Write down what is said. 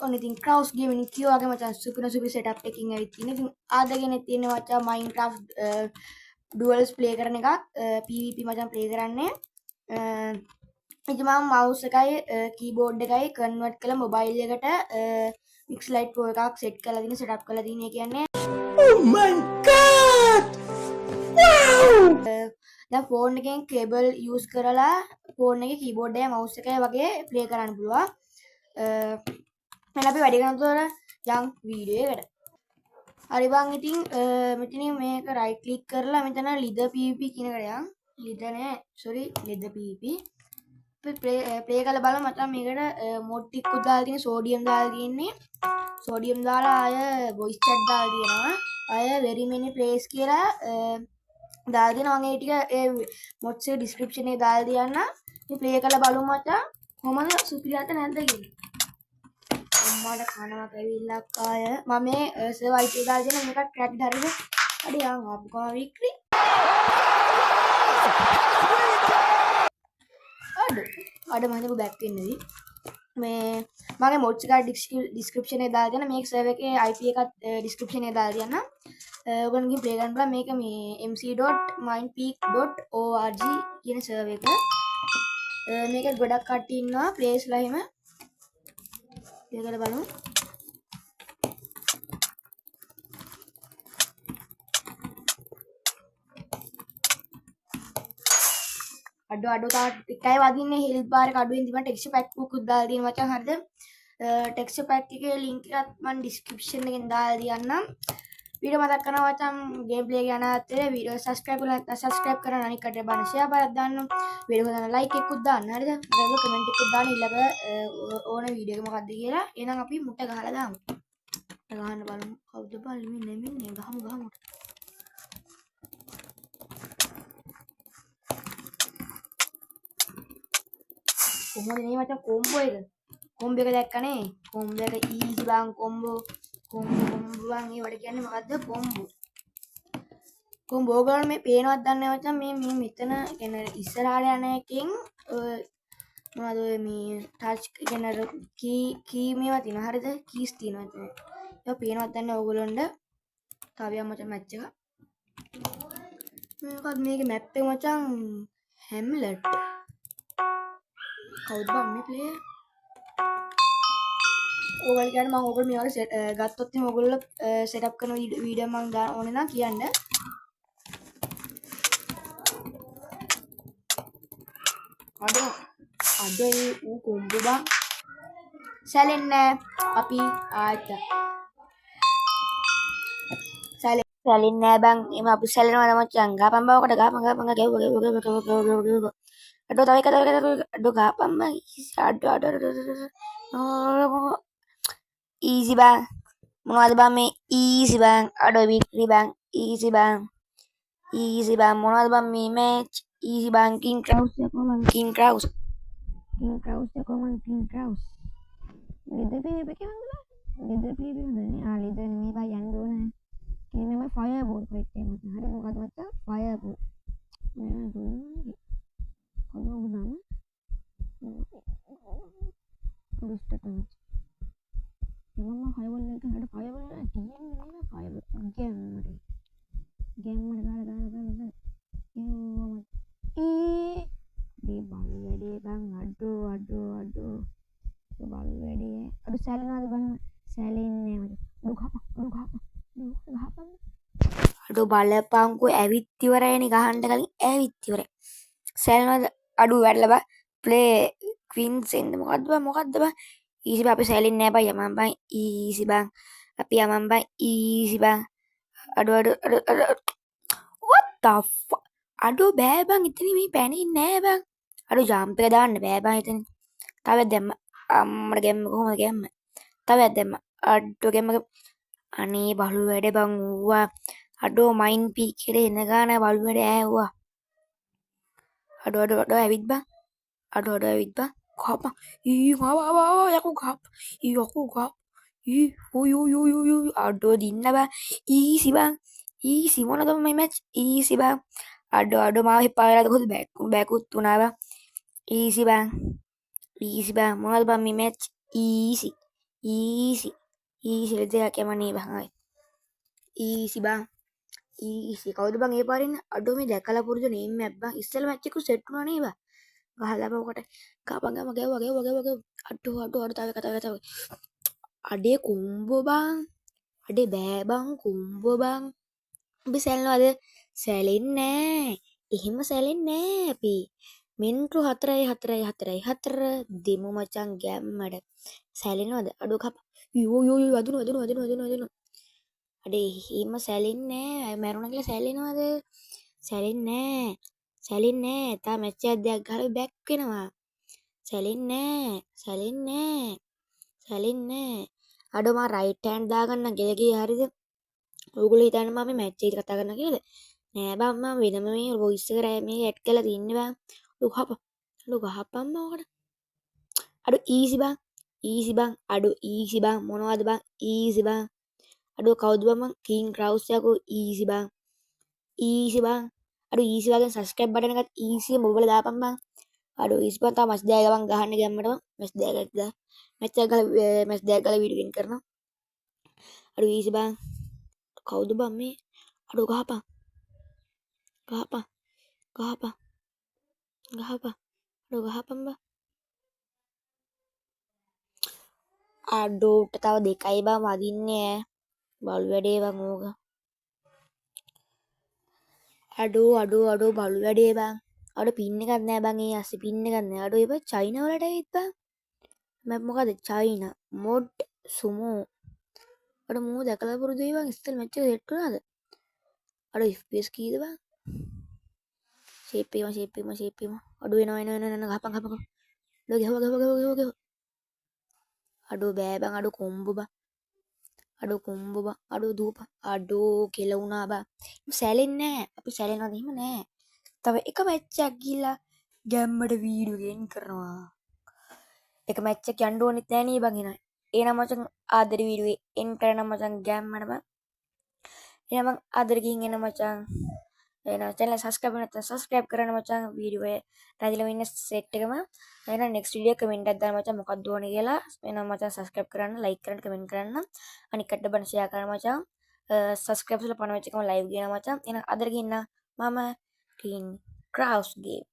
on ඉතින් Kraus Gaming කිව්වා වගේ මචං සුපිරි setup එකකින් ඇවිත් තියෙන. ඉතින් ආදගෙන තියෙන මචං Minecraft duels play කරන එකක් PvP මචං play කරන්නේ. ඉතින් මම mouse එකයි keyboard එකයි convert කරලා mobile එකට Mixlite Pro එකක් set කරලා තියෙන setup කරලා තියෙන. ඒ කියන්නේ Oh my god! Wow! දැන් phone එකෙන් cable use කරලා phone එකේ keyboard එකයි mouse එකයි වගේ play කරන්න පුළුවන්. අපි වැඩි කරනතොර යම් වීඩියෝ එකට. හරි බං ඉතින් මෙතනින් මේක right click කරලා මෙතන leather pvp කියන එකට යන්. leather නෑ sorry leather pvp. play කරලා බලමු මචං මේකට mod ටිකක් දාලා තියෙන sodium දාලා තියෙන්නේ. sodium දාලා ආය voice chat දාලා තියෙනවා. ආය very many plays කියලා දාලා තියෙනවා. මම ඒ ටික ඒ mods එක description එකේ දාලා තියන්න. ඉතින් play කරලා බලමු මචං කොහමද සුපිරියද නැද්ද කියලා. මට කනවා පැවිල්ලක් ආය මම මේ සර්වර් IP එක දාලා දෙන මේක ට්‍රැක් හරිද අඩි යන් ආපු කොහම වික්‍රි අඩ මම හිතමු බෑක් වෙන්නදී මේ මගේ මොඩ්ස් එක ඩිස්ක්‍රිප්ෂන් එකේ දාලා දෙන මේක සර්වර් එකේ IP එකත් ඩිස්ක්‍රිප්ෂන් එකේ දාලා තියන්න ඔයගොල්ලෝ ගිහින් ප්ලේ කරන්න බලන්න මේක මේ mc.mindpeak.org කියන සර්වර් එක මේක ගොඩක් කට්ටිය ඉන්නවා ප්ලේස්ලා එහෙම බලමු අඩු තාම එකයි වදින්නේ හෙල්ප් බාර් එක අඩුවෙන් තිබුණා ටෙක්ස්චර් පැක් උකුත් දාලා තියෙන මචං හරිද ටෙක්ස්චර් පැක් එකේ ලින්ක් එකත් මම ඩිස්ක්‍රිප්ෂන් එකෙන් දාලා තියන්නම් වීඩියෝ මතක් කරනවා මචං ගේම් ප්ලේ යන අතරේ වීඩියෝ සබ්ස්ක්‍රයිබ් කරලා නැත්නම් සබ්ස්ක්‍රයිබ් කරන්න අනිත් කටේ බලන්න ෂෙයා බලක් දාන්න වීඩියෝ එක දාන්න ලයික් එකකුත් දාන්න හරිද ඊළඟ කමෙන්ට් එකකුත් දාන්න ඊළඟ ඕන වීඩියෝ එක මොකක්ද කියලා එහෙනම් අපි මුට්ට ගහලා දාමු ගහන්න බලමු කවුද බලමු නෙමෙන්නේ ගහමු කොහොමද මේ මචං කොම්බෝ එක දැක්කනේ කොම්බෝ එක ඊසි බං කොම්බෝ බං ඒවට කියන්නේ මොකද්ද කොම්බෝ ගන්න මේ පේනවත් දන්නේ නැහැ මචං මේ මෙතන කියන්නේ ඉස්සරහට යන එකෙන් මොනවද ඔය මේ ටච් කියන්නේ කී මේවා තියෙනවා හරිද කීස් තියෙනවා එතන ඒක පේනවත් දන්නේ ඕගොල්ලොන්ට තව යම් මචං මැච් එක මේකත් මේකේ මැප් එක මචං හැම්ලට් කවුද බං මේ ප්ලේයර් ඕගොල්ලෝ කියන්නේ මම ඕගොල්ලෝ මේ වගේ ගත්තොත් එහෙනම් ඕගොල්ලෝ සෙටප් කරන වීඩියෝ මම දාන්න ඕනේ නම් කියන්න අද ඌ කොම්බෝ බං සැලෙන්නේ අපි ආයත සැලෙන්නේ නැහැ බං එම අපි සැලෙනවා නම් මචං ගහපන් බවකට ගහපන් ගැව්ව අඩෝ තව එක අඩෝ ගහපන් බං අඩෝ ඊසි බං මොනවද බං මේ ඊසි බං අඩෝ වික්‍රි බං ඊසි බං මොනවද බං මේ මැච් ඊසි බං කින් ක්‍රවුස් යකෝ මං කින් ක්‍රවුස් ලිදර් පීපි කියවන්දලා ලිදර් පීපි හොඳනේ ලිදර් මේ බයි යන්න ඕනේ කියන්නේ මම ෆයර් බෝල් ෆයිට් එක මචං හරි මොකද මචං ෆයර් බෝල් මම දුන්නේ කොහොමද නම පුරුෂ්ට තමයි මම ෆයර් බෝල් එක හරියට ෆයර් බෝල් එක තියෙන්නේ නේද ෆයර් බෝල් ගේම් වල ගාලා දී බල් වැඩේ බං අඩෝ බල් වැඩේ අඩු සැලෙනවද බං සැලෙන්නේ මචං ගහපන් අඩු බලපංකෝ ඇවිත් ඉවරයිනේ ගහන්න කලින් ඇවිත් ඉවරයි සැලෙනවද අඩු වැඩලා බං ප්ලේ ක්වින්ස් එන්න මොකද්ද බං ඊසි බං අපි සැලෙන්නේ නැහැ බං යමන් බං ඊසි බං අපි යමන් බං ඊසි බං අඩු what the fuck අඩු බෑ බං ඉතින් මේ පැනින්නේ නැහැ බං අඩු ජම්ප් එක දාන්න බෑ බං ඉතින් තව දැම්ම අම්මට ගැම්ම කොහොමද ගැම්ම තව දැම්ම අඩු ගැම්ම අනේ බලු වැඩ බං ඌවා අඩෝ මයින් පී කියලා එන ගාන බලු වැඩ ඈව්වා අඩු ඇවිත් බං ඇවිත් බං ගහපන් යකෝ ගහපන් ඔය අඩෝ දින්න බං ඊසි බං ඊසි මොනද මේ මැච් ඊසි බං අඩෝ මාව හිපාවලාද කොහොමද බෑකුත් වුණා බං ඊසි බං මොනවද බං මේ මැච් ඊසි easy easy දෙයක් යමනේ බං ආයි easy බං easy කවුද බං ඒ පාරින් අඩෝ මේ දැකලා පුරුදු නේම් මැප් බං ඉස්සෙල්ලා මැච් එක සෙට් වුණා නේ බං ගහලා බවකට ගාපන් ගැව්වා අඩෝ තව අඩේ කුම්බෝ බං අඩේ බෑ බං කුම්බෝ බං අපි සැලෙනවද සැලෙන්නේ එහෙම සැලෙන්නේ අපි මිනිත්තු 4 දෙමු මචං ගැම්මඩ සැලෙනවද අඩෝ කප යෝ වදුන අඩේ එහෙම සැලෙන්නේ මැරුණා කියලා සැලෙන්නේ තා මැච් එකක් දෙයක් ගහලා බැක් වෙනවා සැලෙන්නේ අඩෝ මම රයිට් හෑන්ඩ් දාගන්න ගෙලගේ හරිද ඔයගොල්ලෝ හිතන්නේ මම මේ මැච් එක කතා කරනවා කියලාද නෑ බං මම වෙනම මේ වොයිස් එක මේ ඇඩ් කරලා තින්නේ බං අඩෝ ගහපන් මොකට අඩෝ ඊසි බං අඩෝ ඊසි බං මොනවද බං ඊසි බං අඩෝ කවුද බං මං කිං ක්‍රවුස් යකෝ ඊසි බං අඩෝ ඊසි වගේ සබ්ස්ක්‍රයිබ් බටන් එකත් ඊසි මොබල දාපන් බං අඩෝ ඊසි බං තා මැච් දෙයක් ගමන් ගහන්න ගැම්මට බං මැච් දෙයක් ගාලා වීඩියෝ ගේම් කරනවා අඩෝ ඊසි බං කවුද බං මේ අඩෝ ගහපන් අඩෝ ගහපන් බං අඩෝට තව දෙකයි බං වදින්නේ බලු වැඩේ බං ඕක අඩෝ බලු වැඩේ බං අඩෝ පින් එකක් නෑ බං ඒ අස්සේ පින් එකක් නෑ අඩෝ ඒක චයිනා වලට ඇවිත් බං මම මොකද චයිනා මොඩ් සුමෝ අඩෝ මූ දැකලා පුරුදුයි බං ඉස්සෙල් මැච් එක සෙට් වුණාද අඩෝ FPS කීයද බං ෂේප් එකම අඩෝ එනවා ගහපන් අඩෝ ගහව අඩෝ බෑ බං අඩෝ කොම්බෝ බං අඩෝ දූපන් අඩෝ කෙලුණා බං සැලෙන්නේ නෑ අපි සැලෙනවද එහෙම නෑ තව එක මැච් එකක් ගිහලා ගැම්මට වීඩියෝ ගේම් කරනවා එක මැච් එක යන්න ඕනෙත් නෑ නේ බං එහෙනම් මචං ආදර වීඩියෝ එන් කරනම් මචං ගැම්මට බං එහෙනම් මං ආදර ගිහින් එන මචං එහෙනම් channel subscribe නැත්නම් subscribe කරන්න මචං වීඩියෝ එක රැඳිලා ඉන්න සෙට් එකම එහෙනම් next video comment එකක් දාන්න මචං මොකක්ද ඕනේ කියලා එහෙනම් මචං subscribe කරන්න like කරන්න comment කරන්න අනික් කට්ට බන share කරන්න මචං subscribe කරලා පණ වෙච්ච එකම live ගේනවා මචං එහෙනම් ආදර ගින්න මම king Kraus game